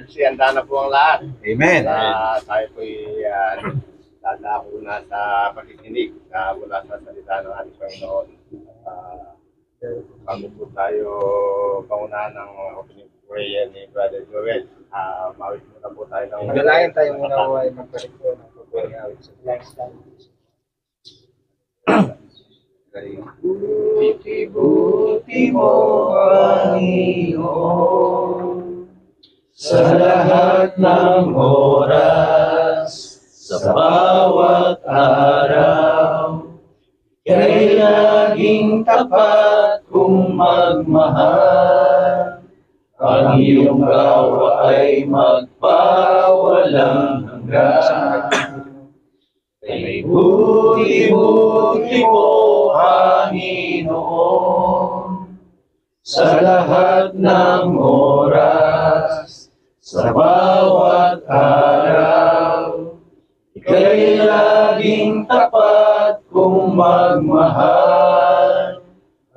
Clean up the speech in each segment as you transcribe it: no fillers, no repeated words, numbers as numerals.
kasi handa na po ang lahat. Amen. Tayo po'y dadako na sa pakikinig mula sa salita ng ating Panginoon. Bago po tayo pangunahan ng opening prayer ni Brother Joel, mawit muna po tayo ng Manalayan tayo muna po ay magpaliko ng pagpapagawin sa lifestyle. Buti-buti mo, Panginoon, sa lahat ng oras, sa bawat araw, kay laging tapat kung magmahal. Ang iyong gawa ay magpawalang hanggan. Kay buti-buti mo, Panginoon, sa lahat ng oras, sa bawat araw, ika'y laging tapat kung magmahal.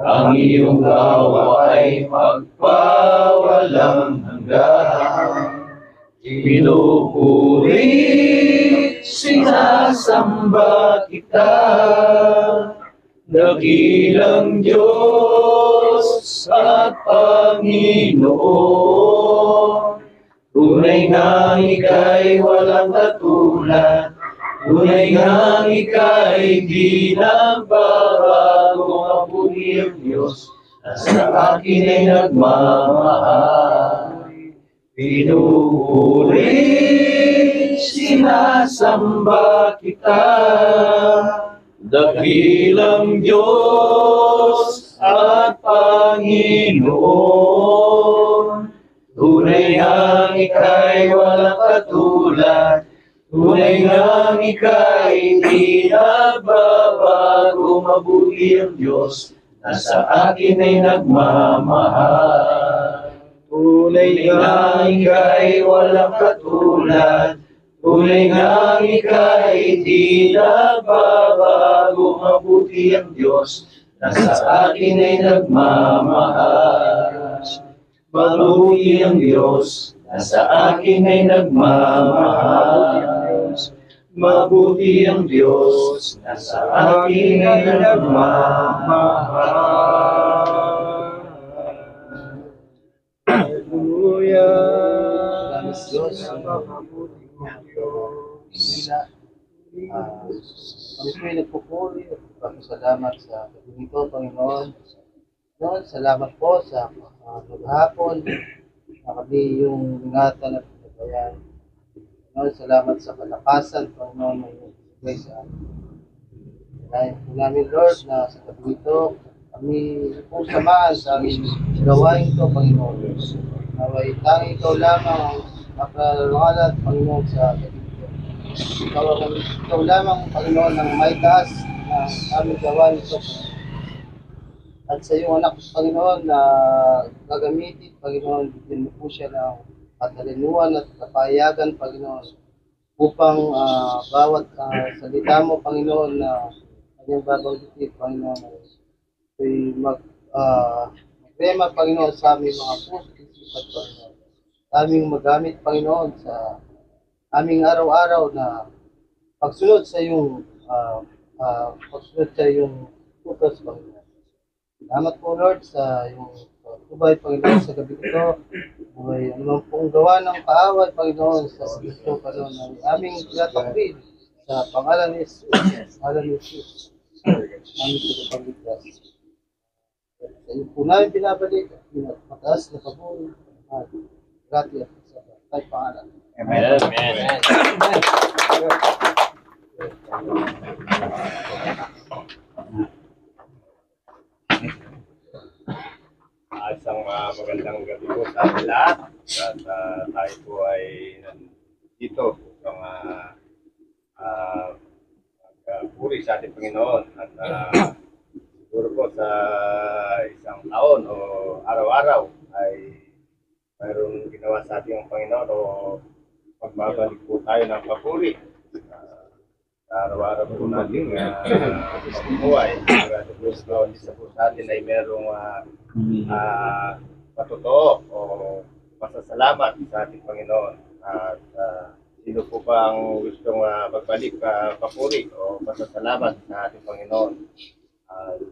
Ang iyong gawa ay magpawalang hanggan. Pinupuri, sinasamba kita, dakilang Diyos at Panginoon. Tunay nga ika'y walang katulad, tunay nga ika'y di nagbabago. Mabuti ang Diyos na sa akin ay nagmamahal. Pinupuri, sinasamba kita, dakilang Diyos at Panginoon. Tunay ang ika'y walang katulad, tunay ang ika'y di nagbabago. Mabuti ang Diyos na sa akin ay nagmamahal. Tunay nga ika'y walang katulad, tunay nga ika'y di nagbabago. Mabuti ang Diyos na sa akin ay nagmamahal. Mabuti ang Diyos na sa akin ay nagmamahal. Mabuti ang Diyos na sa akin ay nagmamahal. Hallelujah. Diyos, napakabuti mo. Kami po'y nagpupuri at pasalamat sa gabi nito, Panginoon. Panginoon, salamat po sa maghapon na kami yung ingatan at pinabayaan. Panginoon, salamat sa kalakasan, Panginoon, na ibigay sa amin. Kaya po namin, Lord, na sa gabi nito, kami po samahan sa aming gawain ito, Panginoon. Naway tanging ikaw lamang ang makalangalan, Panginoon, sa gabi nito. Ikaw lamang, Panginoon, ang may taas na aming gawain ito, at sa iyong anak, Panginoon, na gagamitin, Panginoon, bigyan mo po siya ng katalinuhan at kapayagan, Panginoon, upang bawat salita mo, Panginoon, na kanyang babanggitin, Panginoon, ay magrema, Panginoon, sa aming mga puso, isipat, Panginoon. Aming magamit, Panginoon, sa aming araw-araw na pagsunod sa iyong utos, Panginoon. Salamat po, Lord, sa iyong tubay, Panginoon, sa gabi ito. Buhay, anumang pong gawa ng kaaway, Panginoon, sa ito, Panginoon, na aming tinatakbil sa pangalan ni Jesus. Pangalan ni Jesus. Aming pinapagligtas. Sa iyo po namin binabalik at mataas na pagbuhay. Grati at sa kahit pangalan. Amen. Isang magandang gabi po sa ating lahat. At tayo po ay nandito upang magpuri sa ating Panginoon. At siguro po sa isang taon o araw-araw ay mayroong ginawa sa ating Panginoon o magbabalik po tayo ng papuri. Araw-araw po natin buhay. Isa po sa atin ay merong patotoo o pasasalamat sa ating Panginoon. At sino po ba ang gustong magbalik papuri o pasasalamat sa ating Panginoon? At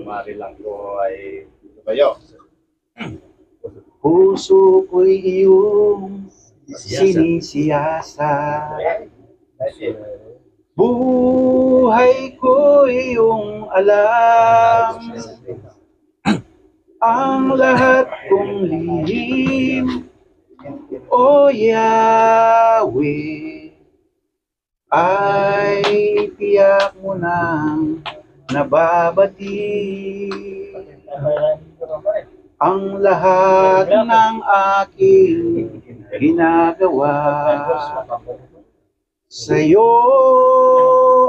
maaari lang po ay tumayo. Puso ko'y iyong sinisiyasa. Buhay ko'y iyong alam. Ang lahat kong lihim, O Yahweh, ay tiyak mo nang nababati. Ang lahat ng aking ginagawa sa'yo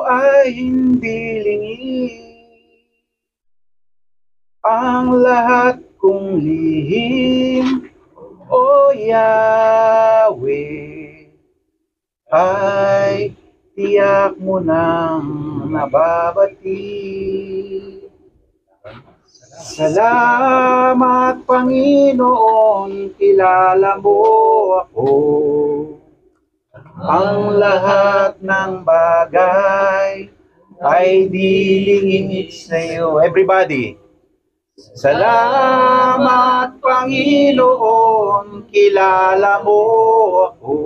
ay hindi lingid. Ang lahat kong lihim, O Yahweh, ay tiyak mo nang nababati. Salamat, Panginoon, kilala mo ako. Ang lahat ng bagay ay dilingid sa iyo. Everybody. Salamat, Panginoon, kilala mo ako.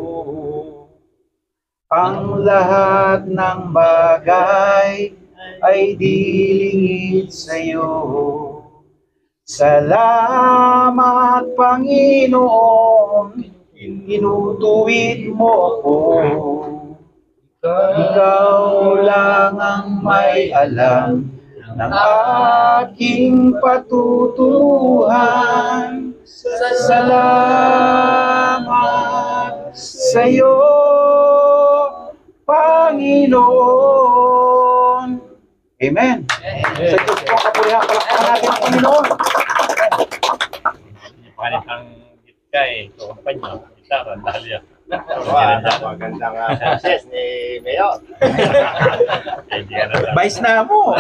Ang lahat ng bagay ay dilingid sa iyo. Salamat, Panginoon, tinutuwid mo ako. Ikaw lang ang may alam ng aking patutuhan. Salamat sa iyo, Panginoon. Amen. Sa Diyos po ang kapurihan, palakpakan natin ang Panginoon. Palit ang gitka ito kumpanya, gitara, dahlia. Magandang process ni Mayor. Vice na mo.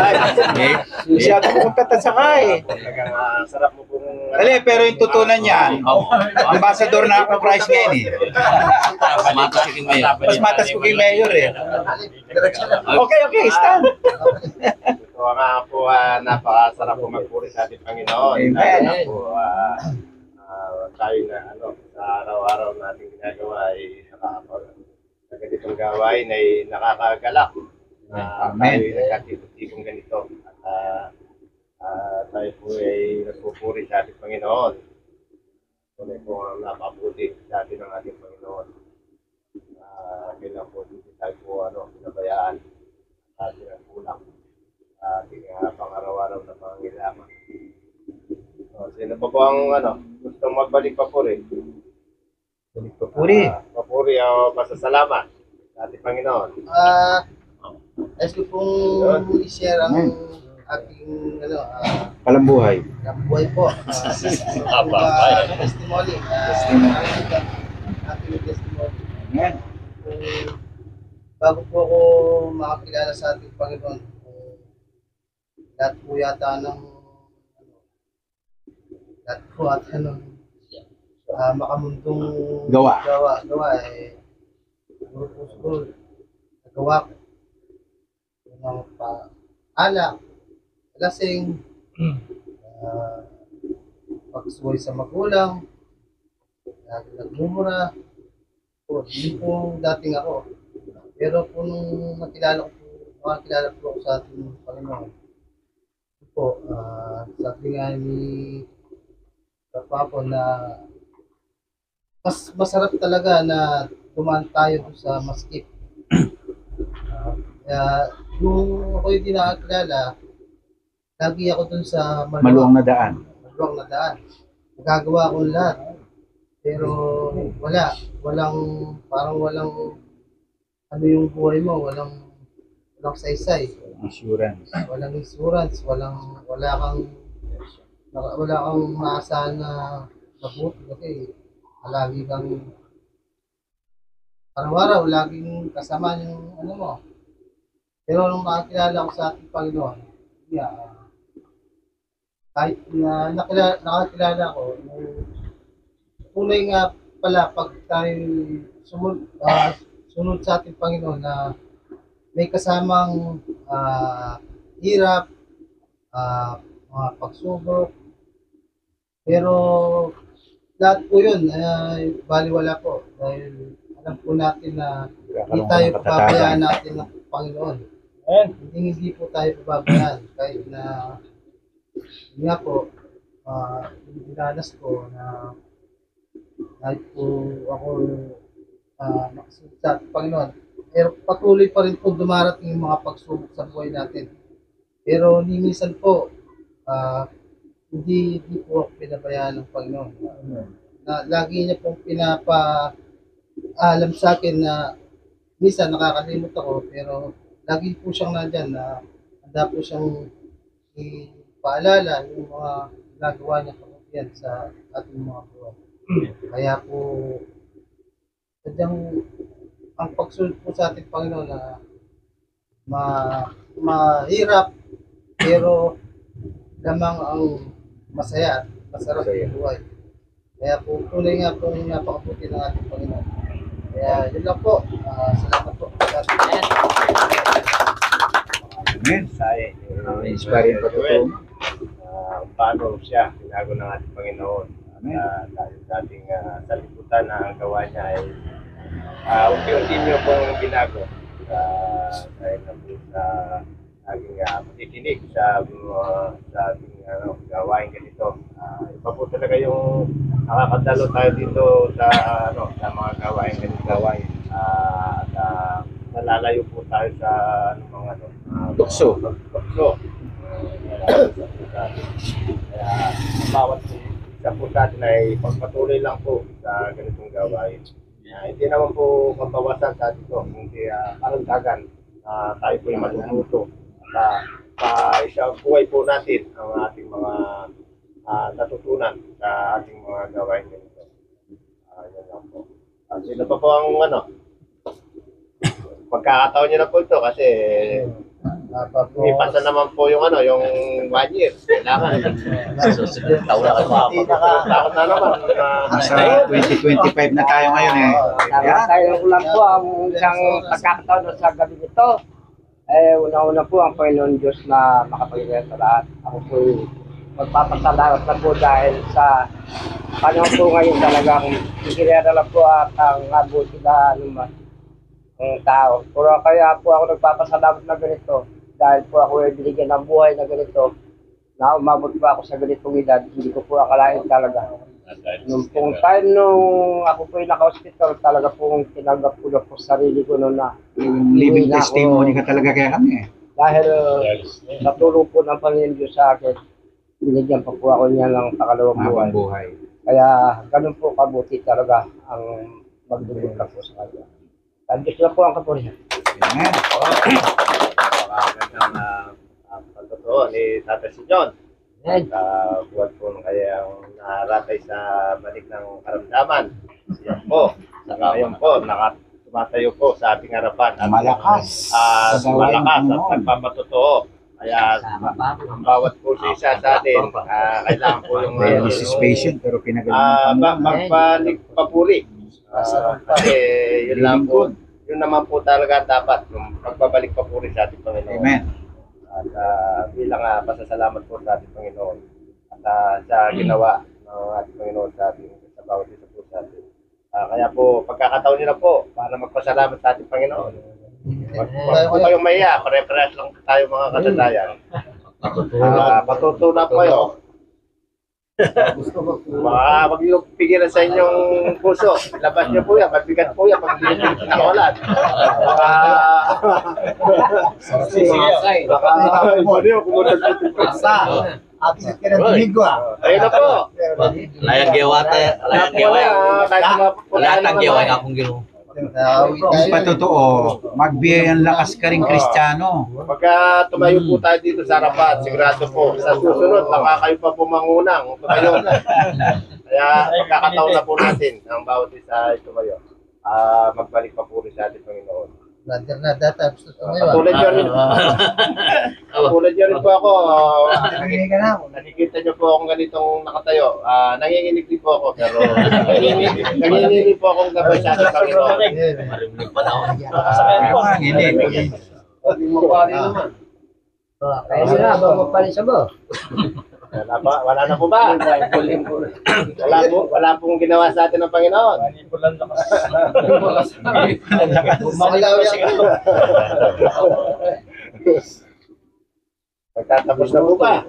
Masyado mo kong tatasaka eh. Talagang sarap mo pong... Ali, pero yung tutunan niyan, ambassador na ako prize ngayon eh. Mas matas ko kay Mayor eh. Okay, stand. Ito nga po, napakasarap po magpuri sa ating Panginoon. Amen. Lalo po, tayo na sa araw-araw natin ginagawa ay sa ganitong gawain ay nakakagalak. Amen. Tayo ay nagkatipong ganito. At tayo po ay nagpupuri sa ating Panginoon. Tunay po ang napabuti sa atin ng ating Panginoon. Kailan po dito tayo po pinabayaan sa ating ang kulang. Ating pang-araw-araw na pangangailangan. Sino pa po ang gustong magbalik papuri? Papuri. Papuri o pasasalamat sa ating Panginoon. Gusto pong i-share ang aking Palambuhay. buhay po. Testimony. Aking testimony. Amen. Bago po ako makakilala sa ating Panginoon, lahat po yata ng makamundong Gawa eh siguro nagawa ko ng alak, lasing, pagsuway sa magulang, nagmumura po, hindi po dating ako. Pero po nung makilala po ako sa ating Panginoon po, sabi nga ni Papa na mas masarap talaga na dumaan tayo sa maskip. Nung ako yung nakakilala, lagi ako dun sa Maluwang na daan. maluwang na daan. Nagagawa ko lahat. Pero walang yung buhay mo, walang saysay. Insurance. Walang insurance, wala kang maasahan na mabuti kasi lagi kang araw-araw, laging kasama yung mo. Pero nung nakakilala ko sa ating Panginoon, kahit na nakakilala ko, tunay nga pala pag tayo sunod sa ating Panginoon na may kasamang hirap, mga pagsubok, pero lahat po yun ay baliwala po dahil alam po natin na hindi tayo pababayaan natin ng Panginoon. Hindi po tayo pababayaan kahit na yun nga po, dinanas ko na kahit po ako nakasunod sa Panginoon, pero patuloy pa rin po dumarating yung mga pagsubok sa buhay natin. Pero ni minsan po, hindi po ako pinabayaan ng Panginoon. Lagi niya pong pinapaalam sa akin na minsan nakakalimot ako, pero lagi po siyang nandyan na handa po siyang ipaalala yung mga ginagawa niya kabutihan sa ating mga buhay. Kaya po, sadyang ang pagsunod po sa ating Panginoon na mahirap, pero lamang ang masaya at masarap yung buhay. Kaya po, tunay nga po yung napakabuti ng ating Panginoon. Kaya yun lang po. Salamat po. Amen. Inspiring pa ito. Paano siya binago ng ating Panginoon. Dahil sa ating saliputan na ang gawa niya ay unti-unti niyo pong binago. Dahil na po sa aking patikinig sa ating gawain ganito. Iba po talaga yung nakakadalo tayo dito sa sa mga gawain ganito. At nalalayo po tayo sa mga Tukso. Kaya bawat isa po sa atin ay pagpatuloy lang po sa ganitong gawain. Hindi naman po mabawasan sa atin ito, hindi karagdagan. Tayo po yung matututo. At isang buhay po natin ang ating mga natutunan sa ating mga gawain ganito. Yan lang po. Sino pa po ang pagkakataon niyo na po ito kasi may pasa naman po yung yung 1 year. Kailangan. Taon na kayo Takot na naman. Nasa 2025 na tayo ngayon eh. Yan. Tayo lang po ang isang pagkakataon sa gabi nito. Una-una po ang Panginoon Diyos na makapagilan sa lahat. Ako po magpapasalamat na po dahil sa panahon po ngayon talagang ikilala lang po at ang abuti na ng tao. Pero kaya po ako nagpapasalamat na ganito dahil po ako ay binigyan ng buhay na ganito na umabot po ako sa ganitong edad. Hindi ko po akalain talaga. Nung pong time nung ako po ay naka-hospital, talaga pong tinanggap ko na po sarili ko noon na Living testimony ka talaga kaya kami eh. dahil sa tulong po ng Panginoon Diyos sa akin, binigyan pa po ako niya ng pakalawang buhay. Mahabang buhay. Kaya ganun po kabuti talaga ang magdulog ka po sa kanya. Ang Diyos lang po ang kapurihan. Amen. Napakagandang pagtotoo ni Tata si John. Amen. Buwan po kayang naratay sa balik ng karamdaman. Siya po. Ngayon po, tumatayo po sa ating harapan. At, Malakas. malakas at nagpapatotoo. Kaya ang bawat po sa isa sa atin, kailangan po yung Dialysis patient pero pinagaling magbalik papuri. Kasi yun lang po, yun naman po talaga dapat, yung pagbabalik papuri sa ating Panginoon. Amen. At bilang pasasalamat po sa ating Panginoon at sa ginawa ng ating Panginoon sa ating sa bawat isa po sa atin. Kaya po, pagkakataon nyo na po para magpasalamat sa ating Panginoon. Huwag po kayong maiya, pare-parehas lang tayo mga kasadayan. Patutunan po kayo. Wag niyo pigilan sa inyong puso. Labas niyo po yan. Mabigat po yan. Pag hindi niyo pinakawalan. Absent ka ng domingo Ayun na po. Layang gewata, layang geway. Layang geway akong gino. Kung patotoo, magbiyayang lakas ka rin Kristiyano. Pagka tumayo po tayo dito sa harapan, sigurado po, sa susunod, baka kayo pa po mangunang tumayo. Kaya pagkakataon na po natin ang bawat isa ay tumayo. Magbalik pa po rin sa ating Panginoon. Brother na data, gusto ko ngayon. Tulad nyo rin. Tulad nyo rin po ako. Nagiging ka na. Nakikita nyo po akong ganitong nakatayo. Nanginginig din po ako. Pero nanginginig po akong gabay sa ating Panginoon. Marimlim pa na ako. Hindi mo pa rin naman. Kaya nila, magpapalisa mo. Wala na po ba? Wala pong ginawa sa atin ng Panginoon. Malilaw yan. Magtatapos na po ba?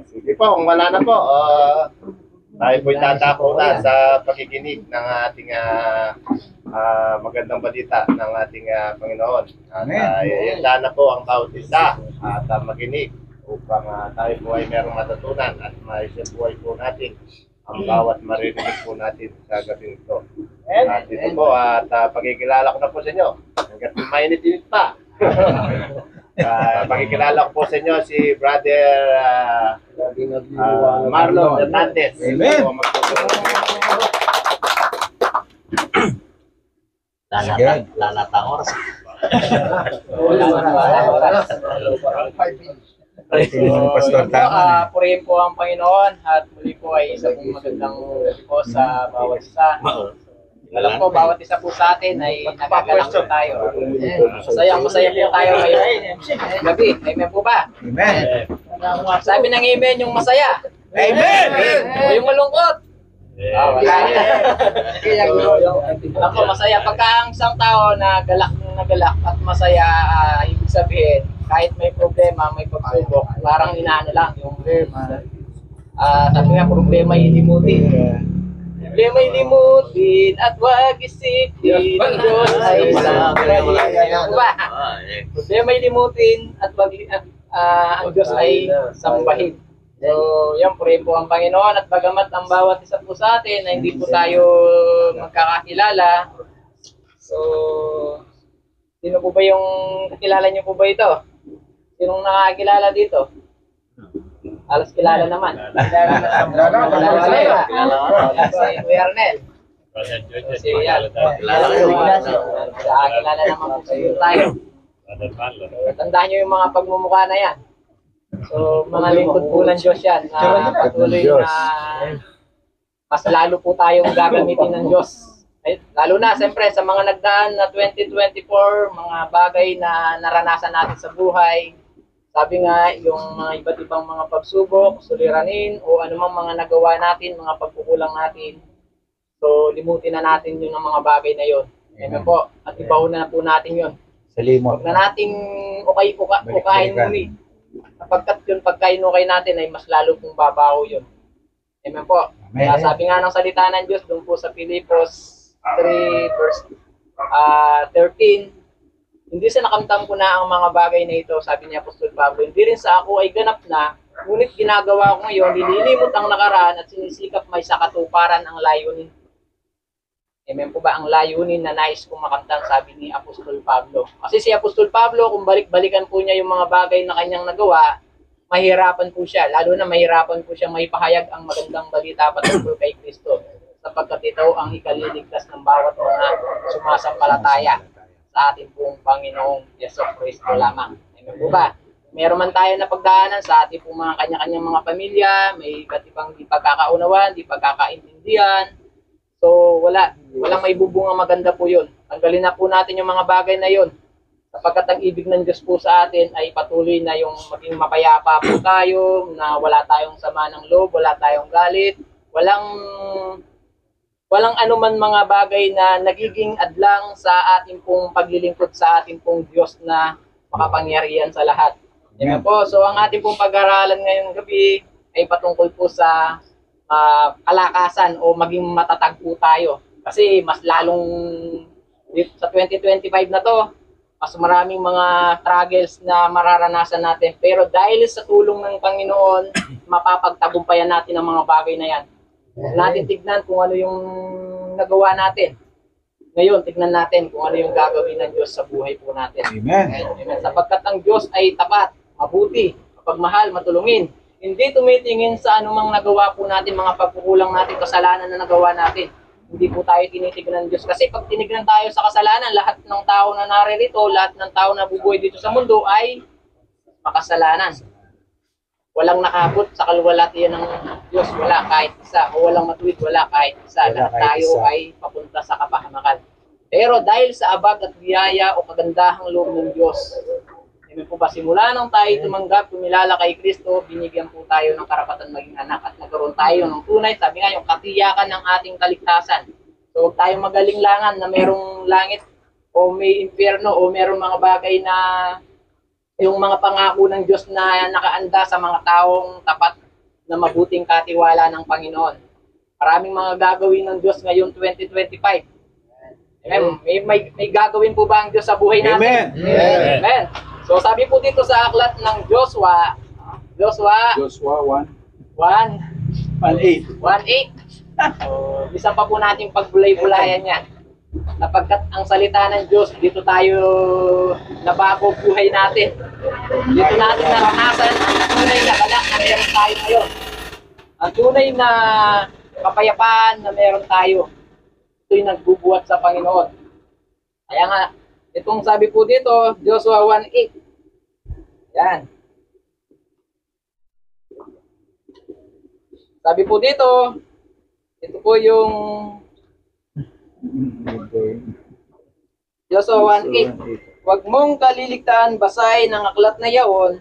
Sige po, kung wala na po, tayo po'y tatako na sa pakikinig ng ating magandang balita ng ating Panginoon. At iyan na po ang bawat isa at makinig upang tayo po ay merong matutunan at maisabuhay po natin ang bawat maririnig po natin sa gabi nito. At ito po at pagkikilala ko na po sa inyo. Hanggat mainit-init pa. Pagkikilala ko po sa inyo si Brother Marlon Hernandez. Amen. Lalatang oras. Pastor Tama. Purihin po ang Panginoon at muli po ay isa pong magandang gabi po sa bawat isa. Alam ko, bawat isa po sa atin ay nagagalak po tayo. Masaya po tayo ngayon. Gabi, amen po ba? Amen. Sabi ng amen yung masaya. Amen. O yung malungkot. Wala Alam ko, masaya. Pagka ang isang tao na galak at masaya, ibig sabihin, kahit may problema, may pagsubok, parang inaano lang yung sabi nga, problema ilimutin. Problema ilimutin at wag isipin ang Diyos ay sambahin. Problema ilimutin at wag ang Diyos ay sambahin. So, yan po rin po ang Panginoon at bagamat ang bawat isa po sa atin na hindi po tayo magkakakilala. So, sino po ba yung kakilala niyo po ba ito? Sinong nakakilala dito? Alas kilala naman. Si Kuya Arnel. Si Yan. Kilala naman po sa tayo. Tandaan nyo yung mga pagmumukha na yan. So, mga lingkod po ng Diyos yan. Patuloy na mas lalo po tayong gagamitin ng Diyos. Lalo na, siyempre, sa mga nagdaan na 2024, mga bagay na naranasan natin sa buhay. Sabi nga, yung mga iba't ibang mga pagsubok, suliranin, o anumang mga nagawa natin, mga pagkukulang natin. So, limutin na natin yung mga bagay na yon. Amen po. At ibaon na po natin yon. Salimot. Huwag na nating ukahin muli. Sapagkat yun, pagka inukay natin, ay mas lalo pong babaho yun. Amen po. Amen. Sabi nga ng salita ng Diyos, doon po sa Filipos 3 verse 13, hindi sa nakamtam ko na ang mga bagay na ito, sabi ni Apostol Pablo, hindi rin sa ako ay ganap na, ngunit ginagawa ko ngayon, nililimot ang nakaraan at sinisikap may sa katuparan ang layunin. Amen po ba? Ang layunin na nais kong makamtan, sabi ni Apostol Pablo. Kasi si Apostol Pablo, kung balik-balikan po niya yung mga bagay na kanyang nagawa, mahirapan po siya. Lalo na mahirapan po siya maipahayag ang magandang balita patungkol kay Kristo. Sapagkat ito ang ikaliligtas ng bawat mga sumasampalataya sa ating pong Panginoong Yeso Kristo lamang. Amen po ba? Meron man tayo na pagdaanan sa ating pong mga kanya-kanyang mga pamilya, may iba't ibang di pagkakaunawan, di pagkakaintindihan. So, walang may bubungang maganda po yun. Tanggalin na po natin yung mga bagay na yun. Sapagkat ang ibig ng Diyos po sa atin ay patuloy na yung maging mapayapa po tayo, na wala tayong sama ng loob, wala tayong galit, walang anuman mga bagay na nagiging adlang sa ating pong paglilingkod sa ating pong Diyos na makapangyarihan sa lahat. Amen po. So, ang ating pong pag-aralan ngayong gabi ay patungkol po sa kalakasan o maging matatag po tayo. Kasi mas lalong sa 2025 na to, mas maraming mga struggles na mararanasan natin. Pero dahil sa tulong ng Panginoon, mapapagtagumpayan natin ang mga bagay na yan. Huwag natin tignan kung ano yung nagawa natin. Ngayon, tignan natin kung ano yung gagawin ng Diyos sa buhay po natin. Amen. Amen. Sapagkat ang Diyos ay tapat, mabuti, mapagmahal, matulungin. Hindi tumitingin sa anumang nagawa po natin, mga pagkukulang natin, kasalanan na nagawa natin. hindi po tayo tinitignan ng Diyos. Kasi pag tinignan tayo sa kasalanan, lahat ng tao na naririto, lahat ng tao na bubuhay dito sa mundo ay makasalanan. Walang nakabot sa kaluwalhatian ng Diyos, wala kahit isa. O walang matuwid, wala kahit isa. Wala Lahat kahit tayo isa. ay papunta sa kapahamakan. Pero dahil sa abag at biyaya o kagandahang loob ng Diyos, amen po ba, simula nang tayo tumanggap, kumilala kay Kristo, binigyan po tayo ng karapatan maging anak at nagkaroon tayo ng tunay, sabi nga, yung katiyakan ng ating kaligtasan. So huwag tayong magaling-langan na merong langit o may impyerno o merong mga bagay na yung mga pangako ng Diyos na nakaanda sa mga taong tapat na mabuting katiwala ng Panginoon. Maraming mga gagawin ng Diyos ngayon 2025. Amen. May gagawin po ba ang Diyos sa buhay natin? Amen. Amen. So sabi po dito sa aklat ng Joshua 1:8. So, isa pa po natin pagbulay-bulayan yan. Napagkat ang salita ng Diyos, dito tayo nabago buhay natin. Dito natin naranasan ang tunay na galak na meron tayo ngayon. Ang tunay na kapayapaan na meron tayo. Ito'y nagbubuhat sa Panginoon. Kaya nga, itong sabi po dito, Joshua 1:8. Yan. Sabi po dito, ito po yung Joshua 1:8. Huwag mong kaliligtaan basay ng aklat na yaon,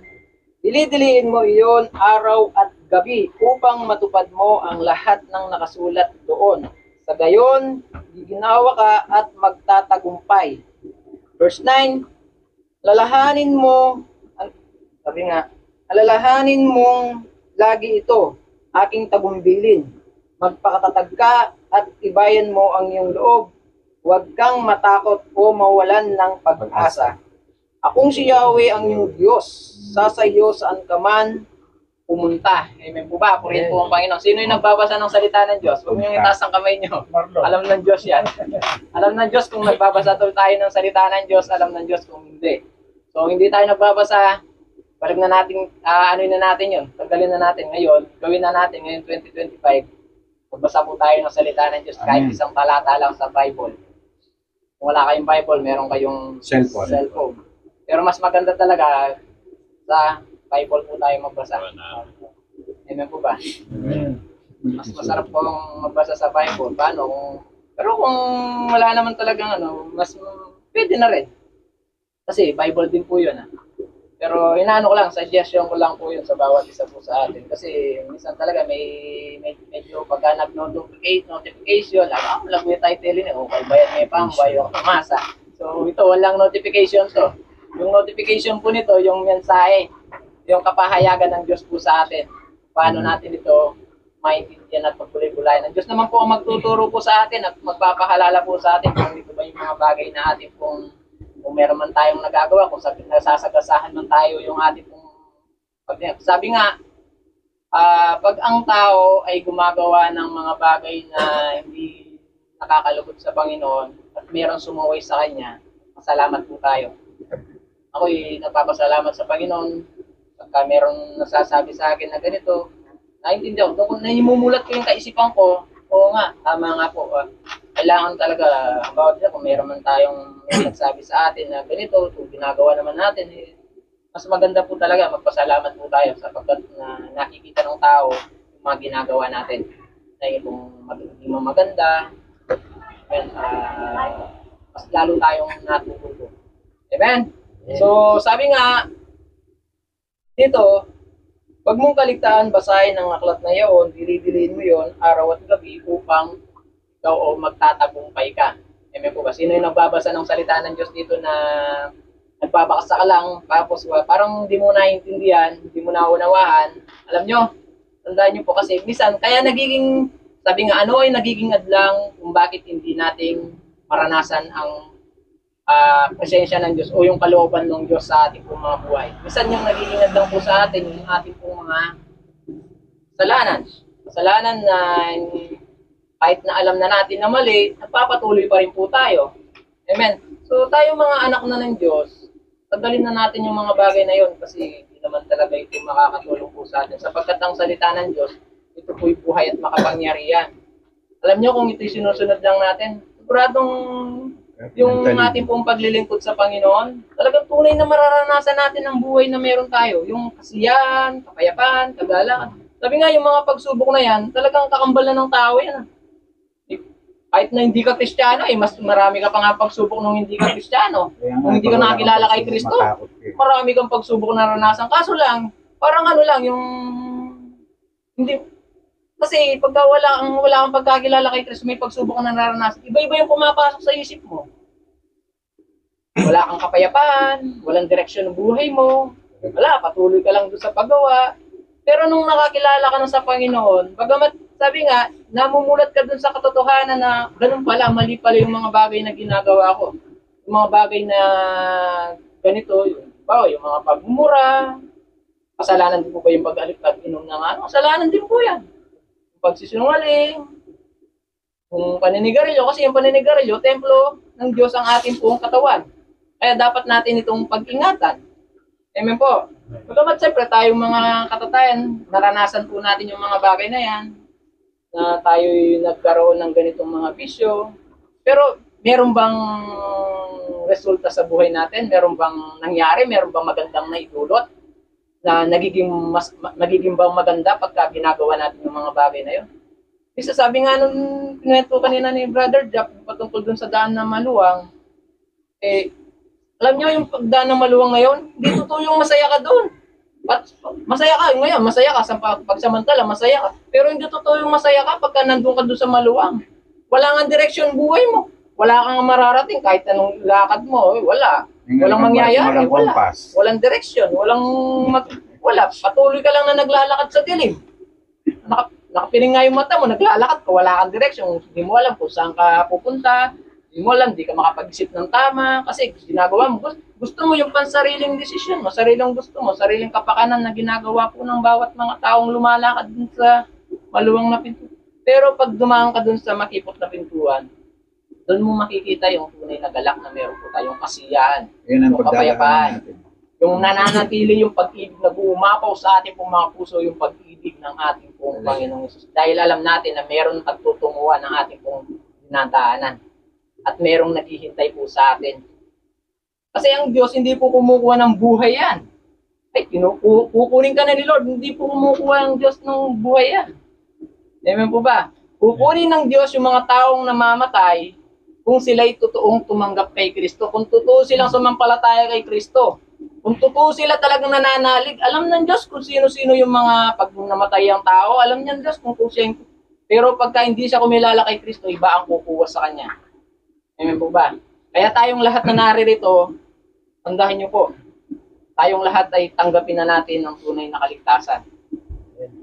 dili-diliin mo iyon araw at gabi upang matupad mo ang lahat ng nakasulat doon. Sa gayon, giginawa ka at magtatagumpay. Verse 9, lalahanin mo, sabi nga, alalahanin mong lagi ito, aking tagumbilin. Magpakatatag ka at ibayan mo ang iyong loob. Huwag kang matakot o mawalan ng pag-asa. Akong si Yahweh ang iyong Diyos. Sasayo saan ka man pumunta. Amen po ba? Purihin po ang Panginoon. Sino yung nagbabasa ng salita ng Diyos? Huwag niyong itaas ang kamay niyo. Alam ng Diyos yan. Alam ng Diyos kung nagbabasa tayo ng salita ng Diyos. Alam ng Diyos kung hindi. So, hindi tayo nagbabasa. Balik na natin, ano na natin yun. Tanggalin na natin ngayon. Gawin na natin ngayon 2025. Magbasa po tayo ng salita ng Diyos. Kahit isang talata lang sa Bible. Kung wala kayong Bible, meron kayong cellphone. Pero mas maganda talaga sa Bible po tayo magbasa. Amen po ba? Mas masarap po magbasa sa Bible. Paano? Pero kung wala naman talagang mas pwede na rin. Kasi Bible din po yun. Pero inaano ko lang, suggestion ko lang po yun sa bawat isa po sa atin. Kasi minsan talaga medyo pagka nag-notification, lang may title yun, okay ba yan may pambay o masa. So ito, walang notification to. Yung notification po nito, yung mensahe, yung kapahayagan ng Diyos po sa atin. Paano natin ito maintindihan at pagkulay-gulayan. Ang Diyos naman po ang magtuturo po sa atin at magpapahalala po sa atin kung ito ba yung mga bagay na atin pong kung meron man tayong nagagawa, kung nasasagasahan man tayo yung ating pong sabi nga, pag ang tao ay gumagawa ng mga bagay na hindi nakakalugod sa Panginoon at meron sumuway sa Kanya, masalamat po tayo. Ako'y nagpapasalamat sa Panginoon pagka meron nasasabi sa akin na ganito, naintindihan ko, kung naimumulat ko yung kaisipan ko, oo nga, tama nga po. Kailangan talaga, bawat isa, kung meron man tayong nagsabi sa atin na ganito, kung ginagawa naman natin, mas maganda po talaga, magpasalamat po tayo sapagkat na nakikita ng tao yung mga ginagawa natin. Dahil kung hindi mo maganda, mas lalo tayong natututo. Amen? So, sabi nga, dito, huwag mong kaligtaan basahin ng aklat na yaon, dili-diliin mo yon araw at gabi upang ikaw o magtatagumpay ka. Amen po ba? Sino yung nagbabasa ng salita ng Diyos dito na nagbabakasa ka lang, tapos parang hindi mo naiintindihan, hindi mo naunawahan. Alam nyo, tandaan nyo po kasi, minsan, kaya nagiging, sabi nga, ano ay nagiging adlang kung bakit hindi nating maranasan ang presensya ng Diyos o yung kalooban ng Diyos sa ating pong mga buhay. Minsan yung nagiging adlang po sa atin, yung ating pong mga kasalanan na kahit na alam na natin na mali, nagpapatuloy pa rin po tayo. Amen. So tayo mga anak na ng Diyos, tanggalin na natin yung mga bagay na yon kasi hindi naman talaga ito makakatulong po sa atin. Sapagkat ang salita ng Diyos, ito po'y buhay at makapangyarihan. Alam nyo kung ito'y sinusunod lang natin, siguradong yung ating pong paglilingkod sa Panginoon, talagang tunay na mararanasan natin ang buhay na meron tayo. Yung kasiyahan, kapayapaan, kagalangan. Sabi nga, yung mga pagsubok na yan, talagang kakambalan ng tao yan. Kahit na hindi ka Kristiyano, mas marami ka pa nga pagsubok nung hindi ka Kristiyano. Kung hindi ka nakakilala kay Kristo, marami kang pagsubok na naranasan. Kaso lang, parang ano lang, yung hindi, kasi pagka wala kang pagkakilala kay Kristo, may pagsubok na naranasan, iba-iba yung pumapasok sa isip mo. Wala kang kapayapaan, walang direksyon ng buhay mo, wala, patuloy ka lang doon sa paggawa. Pero nung nakakilala ka na sa Panginoon, bagamat sabi nga, namumulat ka doon sa katotohanan na ganun pala, mali pala yung mga bagay na ginagawa ko. Yung mga bagay na ganito, yung mga pagmumura, kasalanan din po ba yung pag-alip-inom ng ano? Kasalanan din po yan. Yung pagsisinungaling, yung paninigarilyo, kasi yung paninigarilyo, templo ng Diyos ang ating buong katawan. Kaya dapat natin itong pag-ingatan. Amen po. Pagkamat siyempre tayong mga katatayan, naranasan po natin yung mga bagay na yan, na tayo'y nagkaroon ng ganitong mga bisyo. Pero meron bang resulta sa buhay natin? Meron bang nangyari? Meron bang magandang naidulot? Na nagiging bang maganda pagka ginagawa natin yung mga bagay na yun? Isa sabi nga nung pinwento kanina ni Brother Jack patungkol dun sa daan na maluwang, alam niyo yung pagdaan ng maluwang ngayon, hindi totoo yung masaya ka doon. Masaya ka ngayon, masaya ka sa pagsamantala, masaya ka. Pero hindi totoo yung masaya ka pagka nandun ka doon sa maluwang. Wala nga direksyon buhay mo. Wala kang mararating kahit anong lakad mo, wala. Walang mangyayari, wala. Walang direksyon, wala. Patuloy ka lang na naglalakad sa dilim. Nakapiling nga yung mata mo, naglalakad ka, wala kang direksyon. Hindi mo alam kung saan ka pupunta. Hindi mo alam, di ka makapag-isip ng tama kasi ginagawa mo. Gusto mo yung pansariling desisyon mo, sariling gusto mo, sariling kapakanan na ginagawa po ng bawat mga taong lumalakad dun sa maluwang na pinto. Pero pag dumaan ka dun sa makipot na pintuan, dun mo makikita yung tunay na galak na meron po tayong kasiyahan, yung kapayapaan, yung nananatili yung pag-ibig na bumapaw sa ating pong mga puso, yung pag-ibig ng ating pong Panginoong Hesus. Dahil alam natin na meron pagtutunguhan ng ating pong dinadaanan. At merong naghihintay po sa atin. Kasi ang Diyos hindi po kumukuha ng buhay yan. Ay, kukunin ka na ni Lord, hindi po kumukuha ng Diyos ng buhay yan. Amen po ba? Kukunin ng Diyos yung mga taong namamatay kung sila'y totoong tumanggap kay Kristo. Kung totoo silang sumampalataya kay Kristo. Kung totoo sila talagang nananalig, alam ng Diyos kung sino-sino yung mga pag namatay ang tao, alam ng Diyos kung siya yung... Pero pagka hindi siya kumilala kay Kristo, iba ang kukuha sa kanya. Amen po ba? Kaya tayong lahat na naririto, tandahan niyo po, tayong lahat ay tanggapin na natin ang tunay na kaligtasan.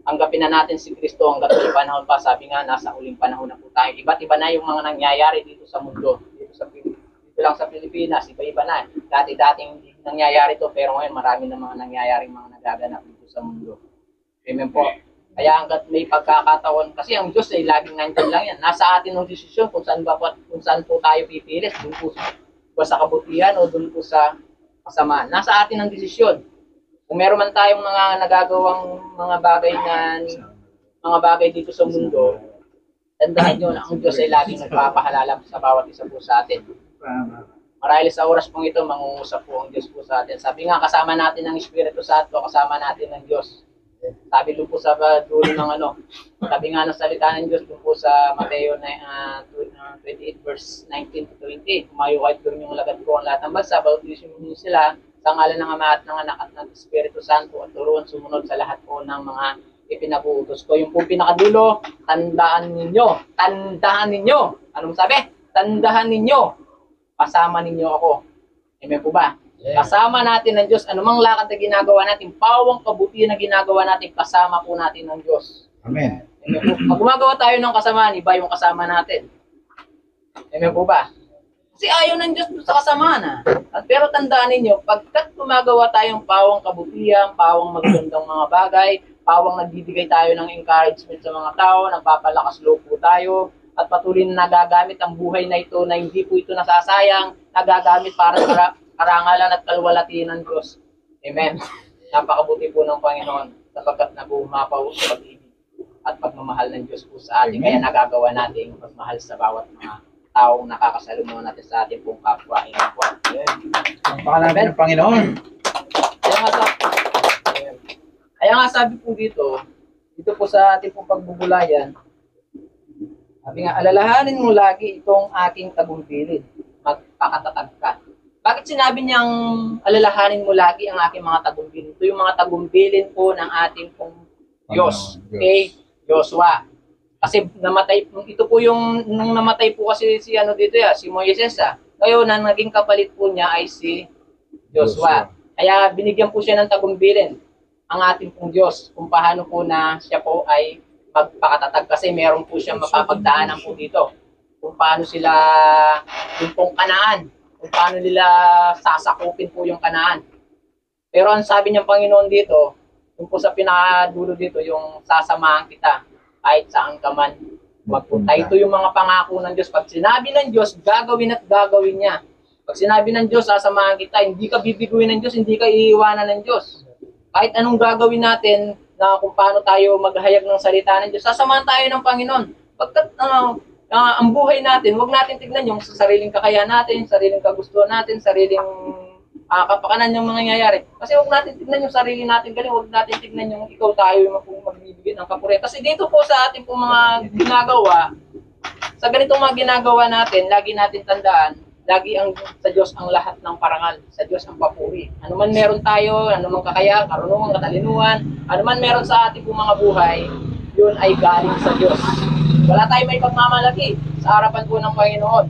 Tanggapin na natin si Kristo hanggang sa panahon pa. Sabi nga, nasa huling panahon na po tayo. Iba't iba na yung mga nangyayari dito sa mundo. Dito lang sa Pilipinas, iba-iba na. Dati-dating hindi nangyayari to, pero ngayon marami na mga nangyayaring mga nagaganap dito sa mundo. Amen po. Kaya hanggat may pagkakataon, kasi ang Diyos ay laging nandyan lang yan. Nasa atin ng desisyon kung saan po tayo pipilit, doon po sa kabutihan o doon po sa kasamaan. Nasa atin ang desisyon. Kung meron man tayong mga nagagawang mga bagay dito sa mundo, tandaan nyo na ang Diyos ay laging nagpapahalala sa bawat isa po sa atin. Marahil sa oras pong ito, mangungusap po ang Diyos po sa atin. Sabi nga, kasama natin ang Espiritu Santo, kasama natin ang Diyos. Sabi doon po sa dulo ng sabi nga ng salita ng Diyos doon po sa Mateo 28 verse 19 to 20. Kumayo kahit doon yung lagad ko ang lahat ng bansa, bautismo niyo sila sa ngalan ng Ama at ng Anak at ng Espiritu Santo at turuan sumunod sa lahat po ng mga ipinabuutos ko. Yung po pinakadulo, tandaan ninyo. Tandaan ninyo. Anong sabi? Tandaan ninyo. Kasama ninyo ako. Amen po ba? Kasama natin ng Diyos. Anumang lakad na ginagawa natin, pawang kabutihan na ginagawa natin, kasama po natin ng Diyos. Amen. Pag gumagawa tayo ng kasamaan, iba yung kasama natin. Amen po ba? Kasi ayaw ng Diyos sa kasamaan. Pero tandaan ninyo, pagkat gumagawa tayong pawang kabutihan, pawang magandang mga bagay, pawang nagbibigay tayo ng encouragement sa mga tao, nagpapalakas loob po tayo, at patuloy na nagagamit ang buhay na ito na hindi po ito nasasayang, nagagamit para sa karangalan at kalwalhatian ng Diyos. Amen. Napakabuti po ng Panginoon sapagkat nabumapaw sa pag-ibig. at pagmamahal ng Diyos po sa atin. Kaya nagagawa natin magmahal sa bawat mga taong nakakasalunod natin sa ating pong kapwa. Amen po. Ang pangalan ng Panginoon. Kaya nga, kaya nga sabi po dito po sa ating pong pagbubulayan, sabi nga, alalahanin mo lagi itong aking tagumpilin, magpakatatag ka. Bakit sinabi niyang alalahanin mo lagi ang aking mga tagumpilin? Ito yung mga tagumpilin po ng ating pong Diyos. Okay? Joshua. Kasi namatay, ito po yung, nung namatay po kasi si si Moises Ngayon, ang naging kapalit po niya ay si Joshua. Kaya binigyan po siya ng tagumpilin ang ating pong Diyos kung paano po na siya po ay magpakatatag kasi meron po siyang mapapagdaanan po dito. Kung paano sila, yung pong Kanaan, kung paano nila sasakupin po yung Kanaan. Pero ang sabi niyang Panginoon dito, yung po sa pinakadulo dito, yung sasamahan kita kahit saan ka man magpunta. Ito yung mga pangako ng Diyos. Pag sinabi ng Diyos, gagawin at gagawin niya. Pag sinabi ng Diyos, sasamahan kita, hindi ka bibiguin ng Diyos, hindi ka iiwanan ng Diyos. Kahit anong gagawin natin, na kung paano tayo maghayag ng salita ng Diyos, sasamahan tayo ng Panginoon. Pagkat ang buhay natin, huwag natin tignan yung sa sariling kakayahan natin, sariling kagustuhan natin, sariling kapakanan yung mangyayari. Kasi huwag natin tignan yung sarili natin galing, huwag natin tignan yung ikaw tayo yung magbibigay ng kapurihan. Kasi dito po sa ating pong mga ginagawa, sa ganitong mga ginagawa natin, lagi natin tandaan, lagi sa Diyos ang lahat ng parangal, sa Diyos ang papuri. Ano man meron tayo, ano man kakaya, karunungan, katalinuhan, ano man meron sa ating pong mga buhay, yun ay galing sa Diyos. Wala tayong may pagmamalaki sa harapan po ng Panginoon.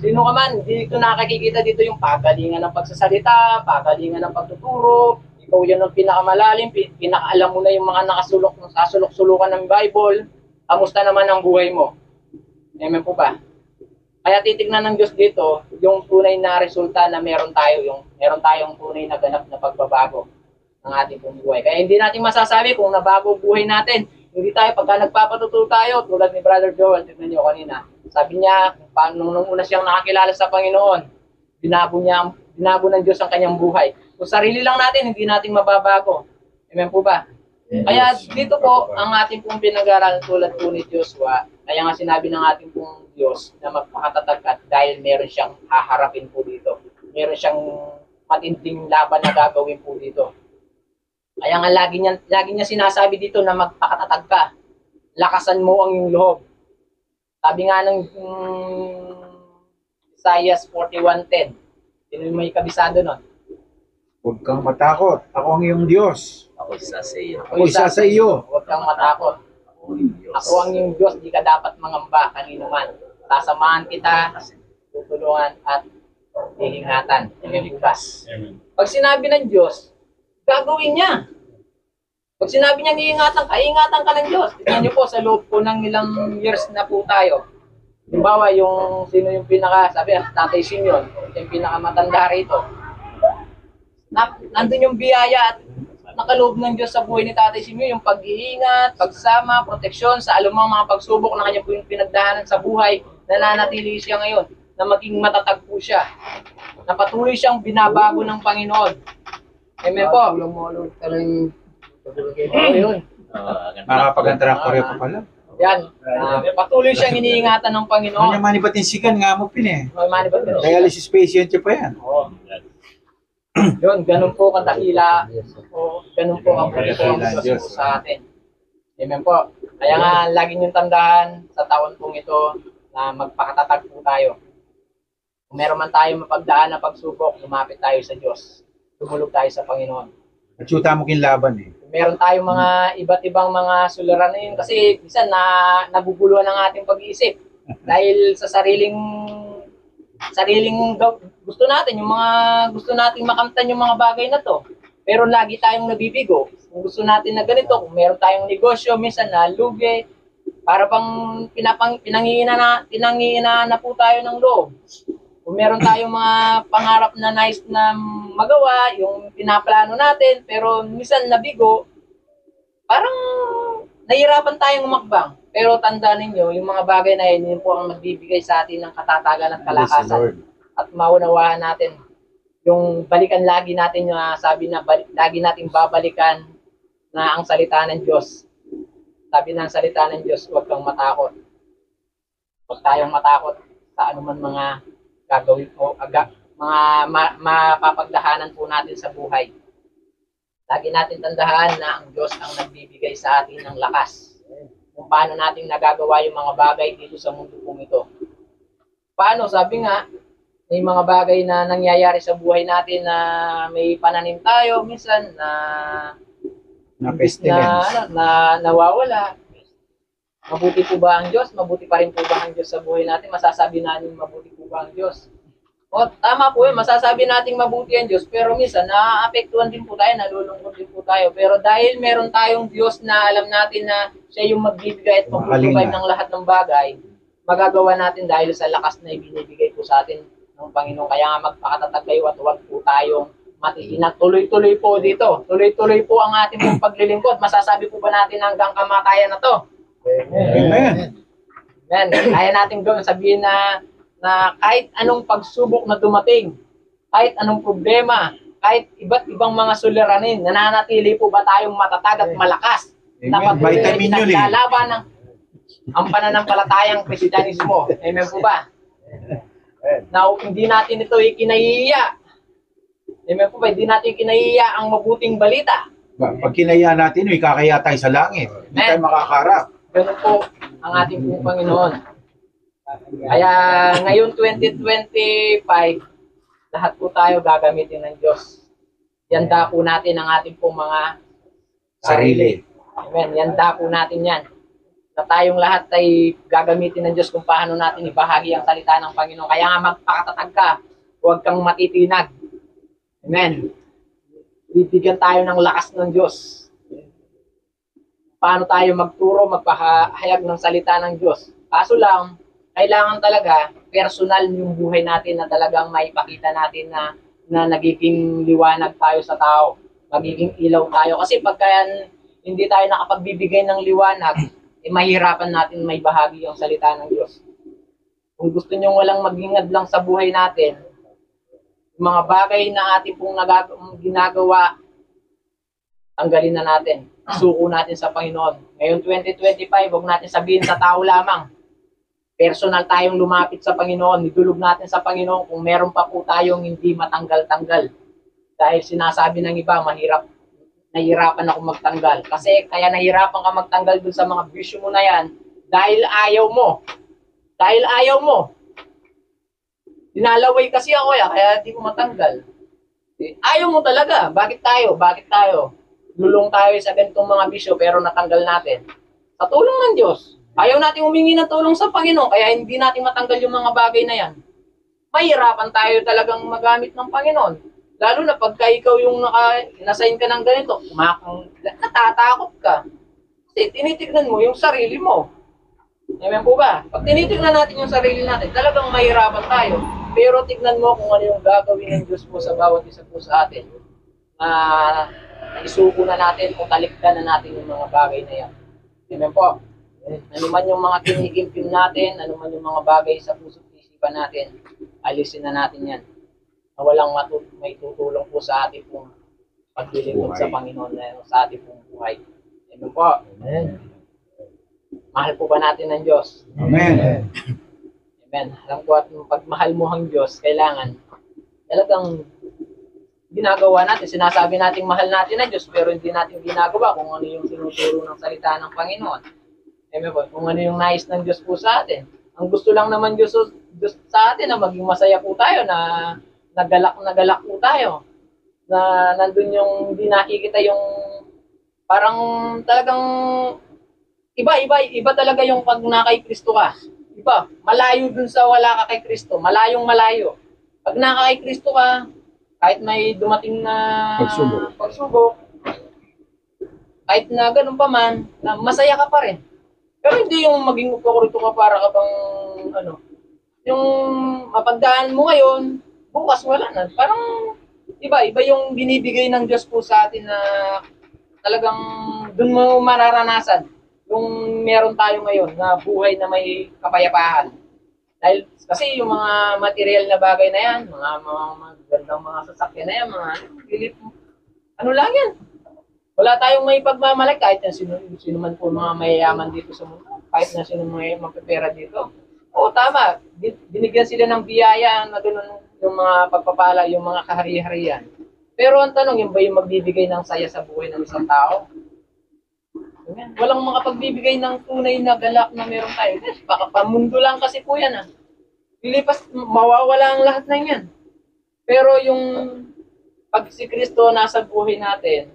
Sino ka man, dito nakakikita dito yung pagalingan ng pagsasalita, pagalingan ng pagtuturo, ikaw yan ang pinakamalalim, pinakaalam mo na yung mga nakasulok-sulukan ng Bible, kamusta naman ang buhay mo? Amen po ba? Kaya titignan ng Diyos dito yung tunay na resulta na meron tayong tunay na ganap na pagbabago ng ating buhay. Kaya hindi natin masasabi kung nabago buhay natin. Hindi tayo, pagka nagpapatuto tayo, tulad ni Brother Joel, tignan niyo kanina, sabi niya, paano nung una siyang nakakilala sa Panginoon, binago ng Diyos ang kanyang buhay. Kung sarili lang natin, hindi natin mababago. Amen po ba? Kaya dito po, ang ating pong pinag-aralan tulad po ni Joshua, kaya nga sinabi ng ating pong Diyos na magpakatatag at dahil meron siyang haharapin po dito. Meron siyang matinding laban na gagawin po dito. Kaya nga lagi niya sinasabi dito na magpakatatag ka. Lakasan mo ang iyong loob. Sabi nga ng Isaiah 41:10. Sino yung may kabisado nun? Huwag kang matakot. Ako ang iyong Diyos. Ako isa sa iyo. Ako isa sa iyo. Huwag kang matakot. Ako ang iyong Diyos, di ka dapat mangamba kanino man. Sasamahan kita, tutulungan at hihingatan. Iligtas. Pag sinabi ng Diyos, gagawin niya. Pag sinabi niya ingatan ka ng Diyos. Tignan niyo po sa loob po ng ilang years na po tayo. Halimbawa, sino yung sabi, Tatay Simeon, yung pinakamatanda rito. Nandun yung biyaya at nakaloob ng Diyos sa buhay ni Tatay Simeon, yung pag-iingat, pagsama, proteksyon sa alumang mga pagsubok na kanya po yung pinagdahanan sa buhay, nananatili siya ngayon, na maging matatag po siya. Na patuloy siyang binabago ng Panginoon. Amen po. Lumulog ka ng Yun. Makapagantara ko rin pa pala. Yan. Patuloy siyang iniingatan ng Ano Panginoon. yung manibatinsikan nga mo pin eh. May manibat ka. Dialysis patient siya pa yan. Yun, ganun po kadakila. O, ganun po ang Dakila, Diyos Diyos. po sa atin. Amen po. Kaya nga, lagi niyong tandaan sa taon pong ito na magpakatatag po tayo. Kung meron man tayo mapagdaan na pagsubok, lumapit tayo sa Diyos. Tumulog tayo sa Panginoon. At syuta mo kinlaban eh. Meron tayong mga iba't ibang mga suliranin kasi minsan naguguluhan ang ating pag-iisip dahil sa sariling gusto natin, yung mga gusto nating makamtan yung mga bagay na to. Pero lagi tayong nabibigo. Kung gusto natin na ganito, kung meron tayong negosyo, minsan na lugi, para pang pinanghihinaan na po tayo ng loob. Kung meron tayong mga pangarap na nice na magawa, yung pinaplano natin, pero minsan nabigo, parang nahihirapan tayong umakbang. Pero tandaan ninyo, yung mga bagay na yun po ang magbibigay sa atin ng katatagan at kalakasan. At maunawaan natin yung balikan lagi natin yung sabi na lagi nating babalikan na ang salita ng Diyos. Sabi ng salita ng Diyos, huwag kang matakot. Huwag tayong matakot sa anuman mga gagawin o mga mapapagdahanan po natin sa buhay. Lagi natin tandaan na ang Diyos ang nagbibigay sa atin ng lakas. Kung paano natin nagagawa yung mga bagay dito sa mundo pong ito. Paano? Sabi nga, may mga bagay na nangyayari sa buhay natin na may pananim tayo minsan na nawawala. Mabuti po ba ang Diyos? Mabuti pa rin po ba ang Diyos sa buhay natin? Masasabi natin mabuti po ba ang Diyos? O, tama po yun, masasabi natin mabuti ang Diyos, pero minsan naaapektuhan din po tayo, nalulungkot din po tayo. Pero dahil meron tayong Diyos na alam natin na siya yung magbibigay at mag-provide ng lahat ng bagay, magagawa natin dahil sa lakas na ibinibigay po sa atin ng Panginoon. Kaya nga magpakatatag kayo at huwag po tayong matitinag. Tuloy-tuloy po dito. Tuloy-tuloy po ang ating pong paglilingkod. Masasabi po ba natin hanggang kamatayan na to? Amen. Amen. Kaya natin gawin sabihin na kahit anong pagsubok na dumating, kahit anong problema, kahit iba't ibang mga suliranin, nananatili po ba tayong matatag at malakas? Na patuloy ay naglalaban ng ang pananampalatayang Kristyanismo. Amen po ba? Now, hindi natin ito ikinahihiya. Amen po ba? Hindi natin ikinahihiya ang mabuting balita. Pag kinaya natin, ikakaya tayo sa langit. Hindi tayo makakarap. Ganun po ang ating pong Panginoon. Kaya ngayon 2025, lahat po tayo gagamitin ng Diyos. Yanda po natin ang ating pong mga sarili. Amen. Yanda po natin yan. Na tayong lahat ay gagamitin ng Diyos kung paano natin ibahagi ang salita ng Panginoon. Kaya nga magpakatatag ka. Huwag kang matitinag. Amen. Bibigyan tayo ng lakas ng Diyos. Paano tayo magturo, magpahayag ng salita ng Diyos. Kaso lang, kailangan talaga personal yung buhay natin na talagang maipakita natin na nagiging liwanag tayo sa tao. Magiging ilaw tayo. Kasi pagka hindi tayo nakapagbibigay ng liwanag, mahirapan natin may bahagi ang salita ng Diyos. Kung gusto nyo walang maghingad lang sa buhay natin, yung mga bagay na ating pong ginagawa, tanggalin na natin. Suko natin sa Panginoon. Ngayon 2025, huwag natin sabihin sa tao lamang. Personal tayong lumapit sa Panginoon. Idulog natin sa Panginoon kung meron pa po tayong hindi matanggal-tanggal. Dahil sinasabi ng iba, nahihirapan ako magtanggal. Kasi kaya nahihirapan ka magtanggal dun sa mga bisyo mo na yan dahil ayaw mo. Dahil ayaw mo. Dinalaway kasi ako kaya di ko matanggal. Ayaw mo talaga. Bakit tayo? Bakit tayo? Lulong tayo sa ganitong mga bisyo pero natanggal natin. Sa tulong ng Diyos. Ayaw natin humingi ng tulong sa Panginoon kaya hindi natin matanggal yung mga bagay na yan. Mahirapan tayo talagang magamit ng Panginoon. Lalo na pagka ikaw yung nasign ka ng ganito, natatakot ka. Kasi tinitignan mo yung sarili mo. Amen po ba? Pag tinitignan natin yung sarili natin, talagang mahirapan tayo. Pero tignan mo kung ano yung gagawin ng Diyos po sa bawat isa po sa atin. Isuko na natin o talikdan na natin yung mga bagay na yan. Amen po. Ano man yung mga kinikimpim natin, ano man yung mga bagay sa puso't isipan natin, alisin na natin yan. Na walang may tutulong po sa ating pong paglilingkod sa Panginoon na sa ating pong buhay. Amen po. Amen. Mahal po ba natin ng Diyos? Amen. Amen. Alam ko at pag mahal mo ang Diyos, kailangan talagang ginagawa natin. Sinasabi natin mahal natin ang Diyos, pero hindi natin ginagawa kung ano yung tinuturo ng salita ng Panginoon. Amen po. Kung ano yung nais ng Diyos po sa atin. Ang gusto lang naman Diyos sa atin na maging masaya po tayo, na nagalak po tayo. Na nandun yung hindi nakikita yung parang talagang iba talaga yung pag na kay Kristo ka. Iba, malayo dun sa wala ka kay Kristo. Malayong malayo. Pag naka kay Kristo ka, kahit may dumating na pagsubok, kahit na ganun pa man, na masaya ka pa rin. Pero hindi yung maging upakurito ka para ka bang, yung mapagdaan mo ngayon, bukas wala na. Parang, iba yung binibigay ng Diyos po sa atin na talagang dun mo mararanasan yung meron tayo ngayon na buhay na may kapayapaan. Dahil kasi yung mga material na bagay na yan, mga magandang mga sasakyan na yan, mga ano lang yan. Wala tayong may pagmamalaki kahit na sino man po mga mayayaman dito sa mundo, kahit na sino may mapipera dito. Oo, tama. Binigyan sila ng biyaya na doon yung mga pagpapala, yung mga kahari-harian. Pero ang tanong, yung ba yung magbibigay ng saya sa buhay ng isang tao? Ayan. Walang makapagbibigay ng tunay na galak na meron tayo. Baka pamundo lang kasi po yan. Lilipas, mawawala ang lahat ng yan. Pero yung pag si Kristo nasa buhay natin,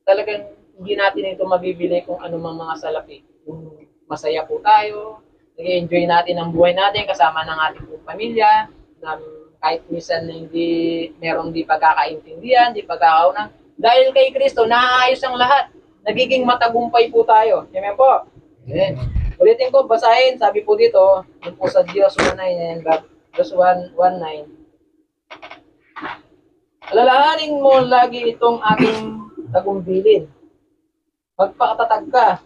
talagang hindi natin ito mabibili kung ano mang mga salapi. Yung masaya po tayo, nag-enjoy natin ang buhay natin kasama ng ating pong pamilya, na kahit minsan merong di pagkakaintindihan, di pagkakaunan. Dahil kay Kristo, naayos ang lahat. Nagiging matagumpay po tayo. Amen po. Amen. Ulitin ko, basahin, sabi po dito, yun po sa Diyos 1:9, Diyos 1:9. Alalahanin mo lagi itong aking tagubilin. Magpakatatag ka.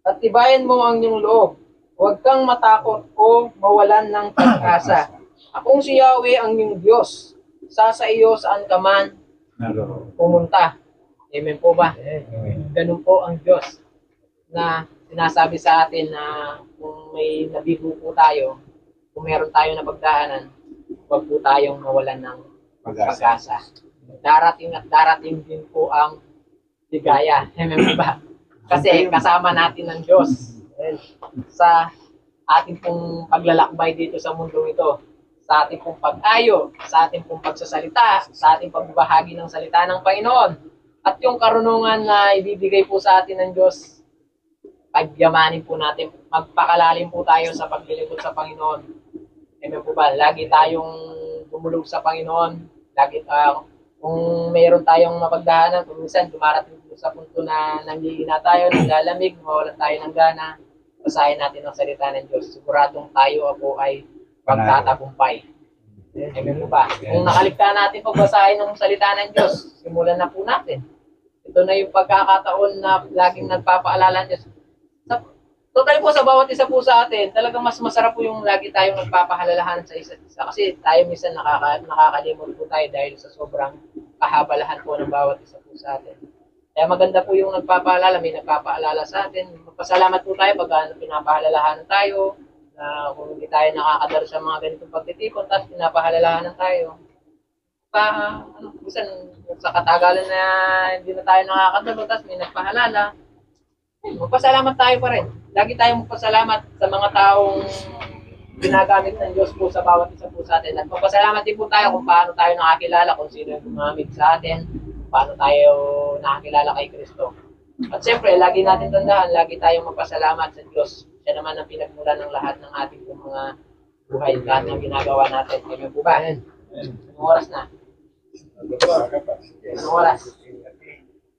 At tibayan mo ang iyong loob. Huwag kang matakot o mawalan ng pag-asa. Akong si Yahweh ang iyong Diyos. Sa iyo saan ka man pumunta. Amen po ba? Ganun po ang Diyos na sinasabi sa atin na kung may nabigo po tayo, kung meron tayo na pagdaanan, huwag po tayong mawalan ng pag-asa. Darating at darating din po ang ligaya. Amen po ba? Kasi kasama natin ng Diyos sa ating pong paglalakbay dito sa mundo ito, sa ating pong pag-ayo, sa ating pong pagsasalita, sa ating pagbabahagi ng salita ng Panginoon, at yung karunungan na ibibigay po sa atin ng Diyos, pagyamanin po natin, magpakalalim po tayo sa paglilingkod sa Panginoon. Amen po ba? Lagi tayong dumulog sa Panginoon, lagi kung mayroon tayong mapagdaanan, kung minsan dumarating sa punto na nanghihina tayo, naglalamig, mawalan tayo ng gana, basahin natin ang salita ng Diyos. Siguradong tayo po ay magtatagumpay. Amen po ba? Kung nakaligtaan natin pagbasahin ng salita ng Diyos, simulan na po natin. Ito na yung pagkakataon na laging nagpapaalala ng Diyos. Totally po sa bawat isa po sa atin, talagang mas masarap po yung lagi tayong nagpapahalalahan sa isa't isa. Kasi tayo minsan nakakalimot po tayo dahil sa sobrang kahabalahan po ng bawat isa po sa atin. Kaya maganda po yung nagpapaalala, may nagpapaalala sa atin. Magpasalamat po tayo pag pinapahalalahan tayo, na kung hindi tayo nakakadalo sa mga ganitong pagtitipon, tapos pinapahalalahan tayo. Minsan sa katagalan na hindi na tayo nakakadalo, tapos may nagpahalala, magpasalamat tayo pa rin. Lagi tayong magpasalamat sa mga taong ginagamit ng Diyos po sa bawat isa po sa atin. At magpasalamat din po tayo kung paano tayo nakakilala, kung sino yung gumamit sa atin, paano tayo nakakilala kay Kristo. At siyempre, lagi natin tandaan, lagi tayong magpasalamat sa Diyos. Siya naman ang pinagmulan ng lahat ng ating mga buhay, lahat ng ginagawa natin. Amen po ba? Anong oras na? Anong oras?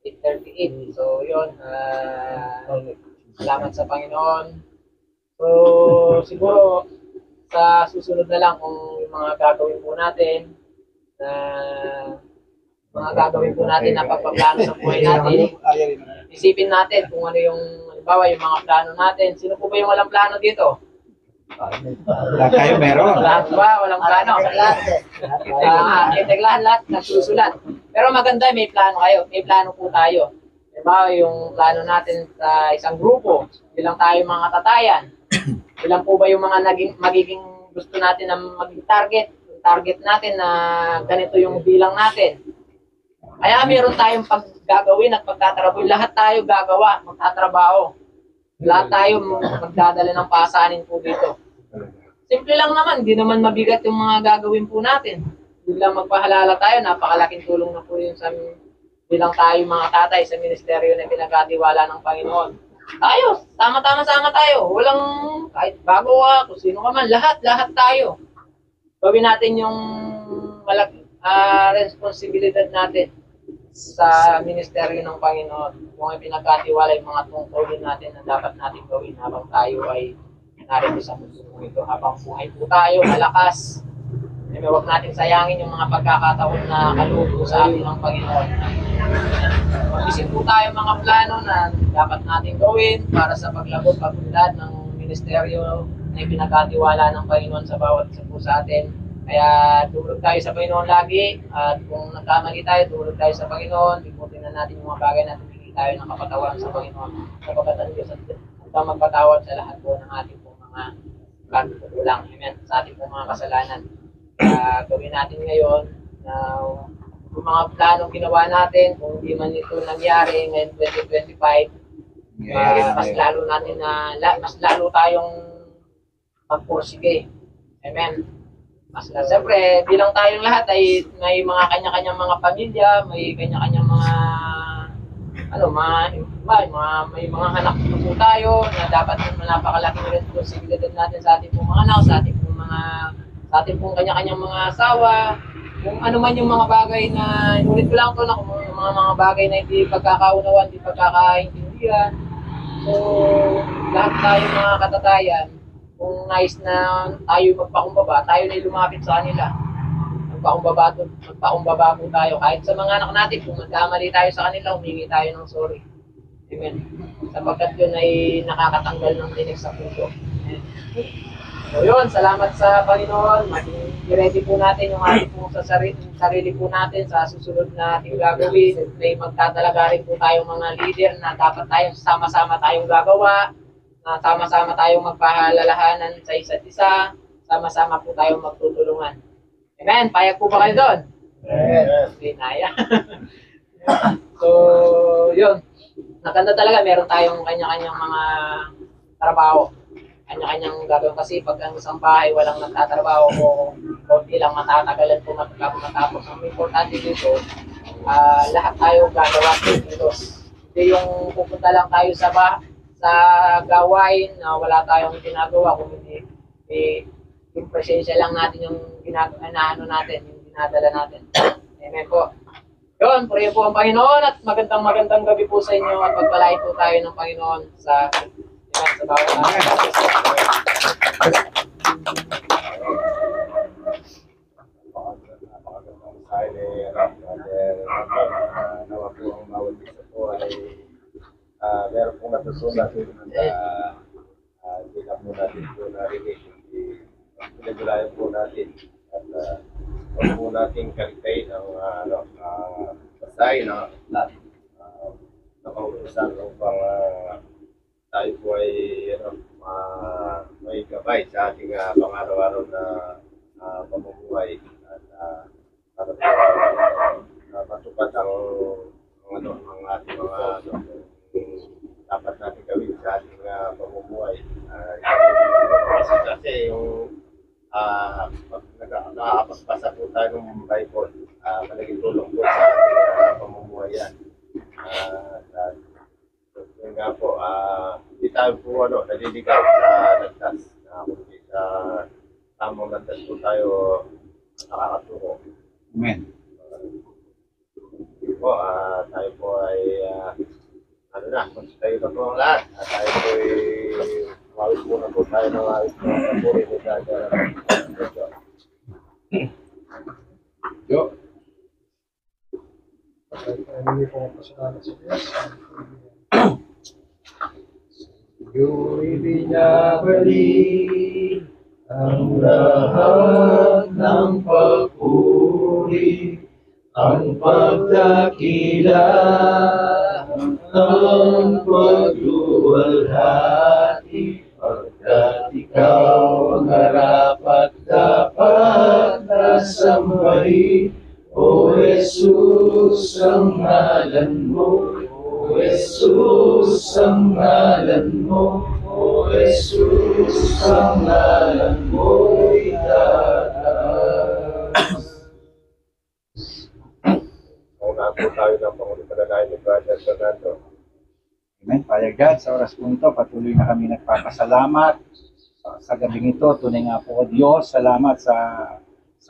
8:38. So, yun. Salamat sa Panginoon. So, siguro, sa susunod na lang kung yung mga gagawin po natin, na pagpaplano sa buhay natin, isipin natin kung ano yung, halimbawa, yung mga plano natin. Sino po ba yung walang plano dito? Lahat tayo meron. Lahat ba? Walang plano? Lahat nagsusulat. Pero maganda, may plano kayo. May plano po tayo. Diba, yung plano natin sa isang grupo, bilang tayo mga tatayan, bilang po ba yung mga magiging gusto natin na maging target natin na ganito yung bilang natin. Kaya meron tayong paggagawin at pagtatrabaho. Lahat tayo gagawa, magtatrabaho. Lahat tayo magdadala ng pasanin po dito. Simple lang naman, hindi naman mabigat yung mga gagawin po natin. Bilang magpahalala tayo, napakalaking tulong na po yun sa bilang tayo mga tatay sa ministeryo na pinagkatiwala ng Panginoon. Tayo, sama tayo. Walang, kahit bago kung sino ka man, lahat tayo. Gawin natin yung responsibilidad natin sa ministeryo ng Panginoon. Kung ay pinagkatiwala yung mga tungkulin natin na dapat natin gawin habang tayo ay narito sa mundo ito, habang buhay po tayo, malakas. Huwag natin sayangin yung mga pagkakataon na kaluto sa atin ng Panginoon. Mag-isip po tayo mga plano na dapat natin gawin para sa paglabot, pag-unlad ng ministeryo na pinagkatiwala ng Panginoon sa bawat isa po sa atin. Kaya dumulog tayo sa Panginoon lagi, at kung nagkamali tayo, dumulog tayo sa Panginoon. Hindi po tingnan natin yung mga bagay na tumingin tayo ng kapatawaran sa Panginoon. Sapagkat ang Diyos ang magpatawad sa lahat po ng ating pong mga pagkukulang. Amen. Sa ating pong mga kasalanan. Gawin natin ngayon na yung mga planong ginawa natin, kung hindi man ito nangyari ngayon 2025, mas lalo natin mas lalo tayong magpursige. Amen. Siyempre, bilang tayong lahat ay may mga kanya-kanyang mga pamilya, may kanya-kanyang mga may mga anak po tayo na dapat napakalaking responsibilidad natin sa ating pong mga anak, sa ating pong kanya-kanyang mga asawa, kung ano man yung mga bagay na, ulit ko lang ito na kung mga bagay na hindi pagkakaunawan, hindi pagkakaintindihan. So, lahat tayo mga katatayan, kung nais na tayo magpakumbaba, tayo na lumapit sa kanila. Magpakumbaba po tayo. Kahit sa mga anak natin, kung magkamali tayo sa kanila, humingi tayo ng sorry. Amen. Sapagkat yun ay nakakatanggal ng tinik sa puso. Amen. So yun, salamat sa Panginoon. I-ready po natin yung ating po sa sarili po natin sa susunod na ating gagawin. May magtatalaga rin po tayong mga leader na dapat tayong sama-sama tayong gagawa. Sama-sama tayong magpahalalahanan sa isa't isa, sama-sama po tayong magtutulungan. Amen? Payag po ba kayo doon? Yes. Naya. So, yun. Maganda talaga, meron tayong kanya-kanyang mga trabaho. Kanya-kanyang gagawin kasi pag ang isang bahay walang nagtatrabaho o lang matatagalan po matapos. Ang importante dito, lahat tayo gagawa dito. Hindi yung pupunta lang tayo sa gawain na wala tayong ginagawa, kung hindi yung presensya lang natin yung natin, yung dinadala natin. Amen po. Yun, purihin po ang Panginoon at magandang gabi po sa inyo at pagpalain po tayo ng Panginoon sa bawat nawa po ang bawat isa po ay meron pong natutunan na hindi na po natin po narinig, pinagulayan po natin at huwag po natin kalikain ang pasay na nakautusan upang tayo po ay may gabay sa ating pang-araw-araw na pamumuhay at para po matupad ang ating mga dapat natin gawin sa ating pamumuhay. Kasi yung nakakapagpasa po tayo ng Bible, malaking tulong po sa ating pamumuhay yan. Yun nga po, hindi tayo po naliligaw sa landas, kundi sa tamang landas po tayo nakakatungo. Amen. Po, tayo po ay tayo na po ang lahat. Tayo po ay mawis muna po tayo ng mawis po ng puri ni Dada. Yo. Sa'yo'y binabalik ang lahat ng pagpuri, ang pagdakila, ang pagluwalhati, pagkat ikaw ang harapat dapat nasambahin. O Jesus, ang ngalan mo, O Jesus, ang ngalan mo, O Jesus, ang ngalan mo itataas. Una po tayo ng Pangulo Pananayin ni Brother Fernando. Amen. Payagad, sa oras po ito, patuloy na kami nagpapasalamat sa gabing ito. Tunay nga po, O Diyos, salamat sa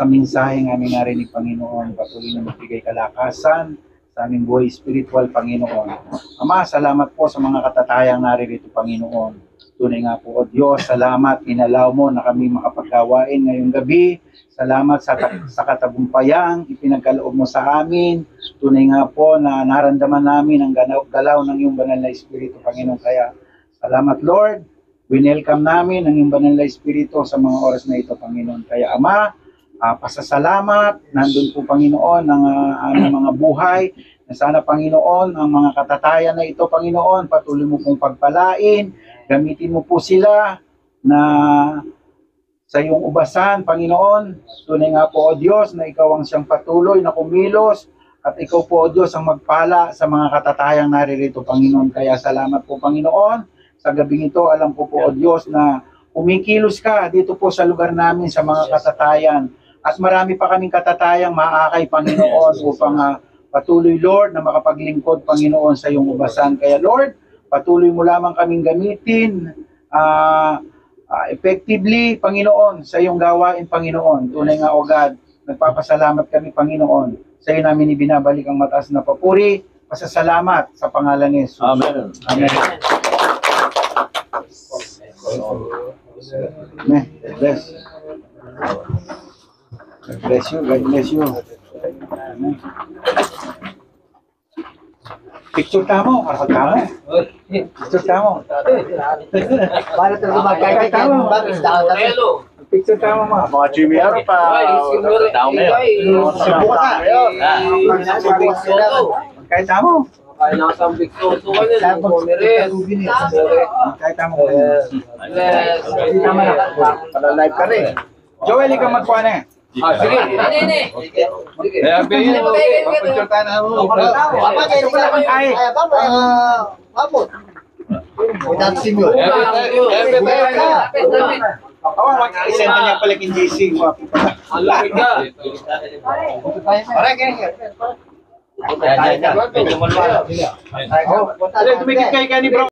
mensaheng aming narinig, Panginoon. Patuloy na magbigay kalakasan sa aming buhay spiritual, Panginoon. Ama, salamat po sa mga katatayang naririto, Panginoon. Tunay nga po, O Diyos, salamat, inalaw mo na kami makapagkawain ngayong gabi. Salamat sa katagumpayang ipinagkaloob mo sa amin. Tunay nga po na naramdaman namin ang galaw ng iyong banal na Espiritu, Panginoon. Kaya salamat, Lord. Winelcome namin ang iyong banal na Espiritu sa mga oras na ito, Panginoon. Kaya Ama, pasasalamat, nandun po, Panginoon, ang aming mga buhay. Na sana, Panginoon, ang mga katatayan na ito, Panginoon, patuloy mo pong pagpalain. Gamitin mo po sila na sa iyong ubasan, Panginoon. Tunay nga po, O Diyos, na ikaw ang siyang patuloy na kumilos at ikaw po, O Diyos, ang magpala sa mga katatayang naririto, Panginoon. Kaya salamat po, Panginoon. Sa gabing ito, alam ko po, O Diyos, na kumikilos ka dito po sa lugar namin sa mga katatayan. At marami pa kaming katatayang maakay, Panginoon, upang patuloy, Lord, na makapaglingkod, Panginoon, sa iyong ubasan. Kaya, Lord, patuloy mo lamang kaming gamitin effectively, Panginoon, sa iyong gawain, Panginoon. Tunay nga, O God, nagpapasalamat kami, Panginoon. Sa iyo namin ibinabalik ang mataas na papuri, pasasalamat sa pangalan ni Jesus. Amen. Amen. Amen. God bless. God bless you. God bless you. Amen. Picture tamo, para tamo. Picture tamo. Para talaga magkakita ng bagis daw. Picture tamo mo. Mga Jimmy Aro pa. Down na yun. Cebu ka. Kahit tamo. Kaya nasa big photo ka nila. Kahit tamo. Yes. Tama na. Para live ka rin. Joel, ikaw magkuha na. Sige. Sige. Picture tayo na. Apa kayo naman? Ay. Abot. Without simyo. Oo, mag-isend na niya pala kay JC. Ang lamig ka. Pare, kaya. Yan. Medyo malwala. Tumikit kayo ni bro.